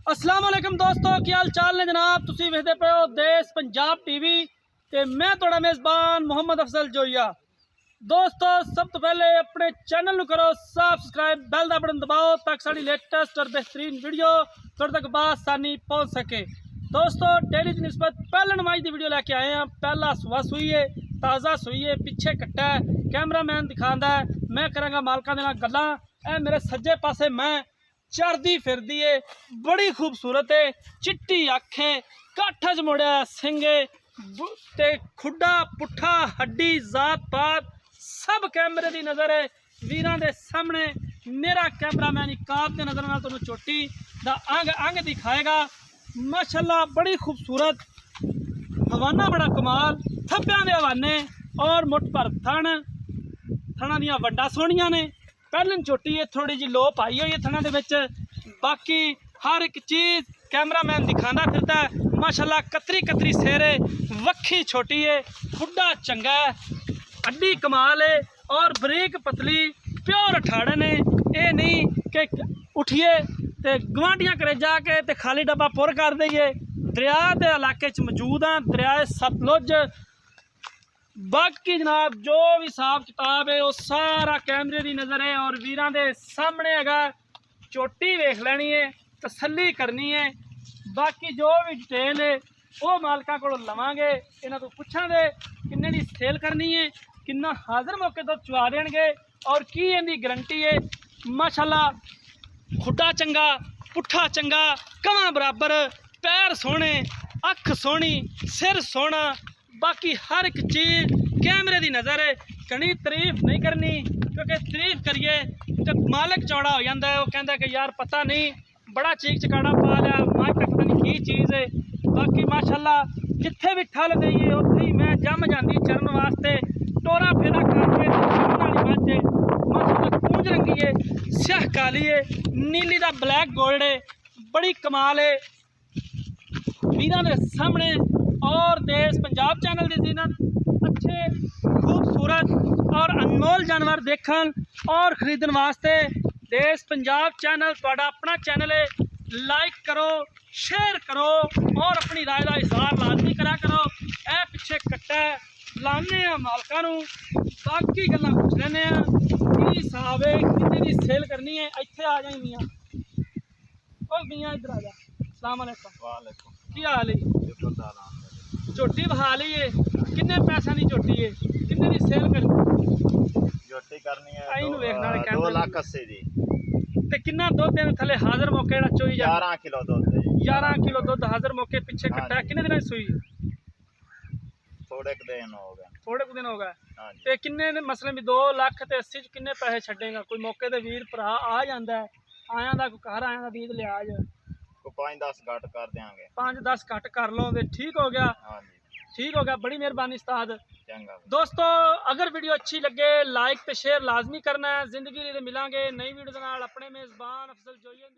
अस्सलाम वालेकुम दोस्तों, की हाल चाल ने जनाब। तुसी वेखदे पे हो देश पंजाब टीवी ते मैं थोड़ा मेज़बान मोहम्मद अफजल जोइया। दोस्तों सब तो पहले अपने चैनल करो सब्सक्राइब, बेल का बटन दबाओ ताकि साड़ी लेटेस्ट और बेहतरीन वीडियो तुहाडे तक बासानी पहुँच सके। दोस्तों डेली की निस्बत पहले नमाज की वीडियो लैके आए हैं। पहला सुबह सुई है, ताज़ा सुई है, पिछे कट्टा है, कैमरामैन दिखाता है, मैं करांगा मालकां दे नाल गल्लां। ए मेरे सज्जे पासे मैं चढ़दी फिरदी है, बड़ी खूबसूरत है, चिट्टी अख है, काठा च मुड़िया सिंगे ते खुड्डा पुट्ठा हड्डी जात पात सब कैमरे की नज़र है। वीरां दे सामने मेरा कैमरामैन इकाब के नज़र नाल तुहानूं चोटी दा अंग अंग दिखाएगा। माशाल्लाह बड़ी खूबसूरत हवाना, बड़ा कमाल, थब्बियां दे हवाने और मुठ भर थणा दियां वड्डां सोहणियां ने। पहले चोटी है, थोड़ी जी लोप आई हुई है थणा दे विच, बाकी हर एक चीज़ कैमरामैन दिखाना फिरदा है। माशाल्लाह कतरी कतरी सेरे, वक्खी छोटी है, खुड्डा चंगा है, हड्डी कमाल है और बरीक पतली प्योर अठाड़े ने। ये नहीं कि उठिए तो गवांढियां करे जाके तो खाली डब्बा पुर कर दईए। दरिया के इलाके च मौजूद हैं, दरिया सतलुज। बाकी जनाब जो भी हिसाब किताब है वो सारा कैमरे की नज़र है और वीरां दे सामने हैगा। चोटी वेख लैनी है, तसल्ली करनी है, बाकी जो भी डिटेल है वो मालकां कोलों लवांगे। इन्हां तों पुछांगे किन्ने दी सेल करनी है, किन्ना हाज़र मौके तो चुआ देणगे और की इहदी गारंटी है। माशाल्लाह खुड्डा चंगा, पुट्ठा चंगा, कवां बराबर, पैर सोहने, अख सोहनी, सिर सोहना, बाकी हर एक चीज़ कैमरे की नज़र है। कहीं तारीफ नहीं करनी क्योंकि तारीफ करिए तो मालिक चौड़ा हो जाता है। वो कहता कि यार पता नहीं बड़ा चीक चकाड़ा पा लिया, मैं तक पता नहीं की चीज़ है। बाकी माशाल्लाह जिथे भी ठल देइए उत्थे ही मैं जम जाती चरण वास्ते। टोरा फेरा करके वाली माशाल्लाह कूंज रंगी है, स्याह काली है, नीली का ब्लैक गोल्ड है, बड़ी कमाल है। वीरां दे सामने और देश पंजाब चैनल की जीनत अच्छे खूबसूरत और अनमोल जानवर देखन और खरीदन वास्ते देश पंजाब चैनल तुहाडा अपना चैनल है। लाइक करो, शेयर करो और अपनी राय का इजहार लाजमी करा करो। ए पिछे कट्टा लाने मालकां नूं, बाकी गल्लां पुछ लैने की हिसाब है, कितने की सेल करनी है। इत्थे आ जाए मियाँ, ओ मियाँ इधर आ जा। अस्सलाम वालेकुम, की हाल है? झोटी बहा ली है, किन्ने पैसा की झोटी है, किन्ने की सेल झोटी करनी है 2,80,000 दी ते किन्ना दुध देने थले हाज़र मौके जेड़ा चोई जा 11 किलो दुध 11 किलो दुध हाज़र मौके पिछे कट्टा किन्ने दिन सूई? थोड़े क दिन हो गए, थोड़े कुछ दिन हो गए ते किन्ने मसले भी 2,80,000 च किन्ने पैसे छड़ेगा? कोई मौके ते वीर भरा आ जांदा है, आया दा कोई घर आया दा बीज लिहाज को 5-10 घट कर देंगे, 5-10 घट कर लो तो ठीक हो गया। हाँ जी ठीक हो गया, बड़ी मेहरबानी उस्ताद। चंगा दोस्तों अगर वीडियो अच्छी लगे लाइक तो शेयर लाजमी करना है। जिंदगी मिलांगे नई वीडियो के नाल। अपने मेज़बान अफजल जोइया।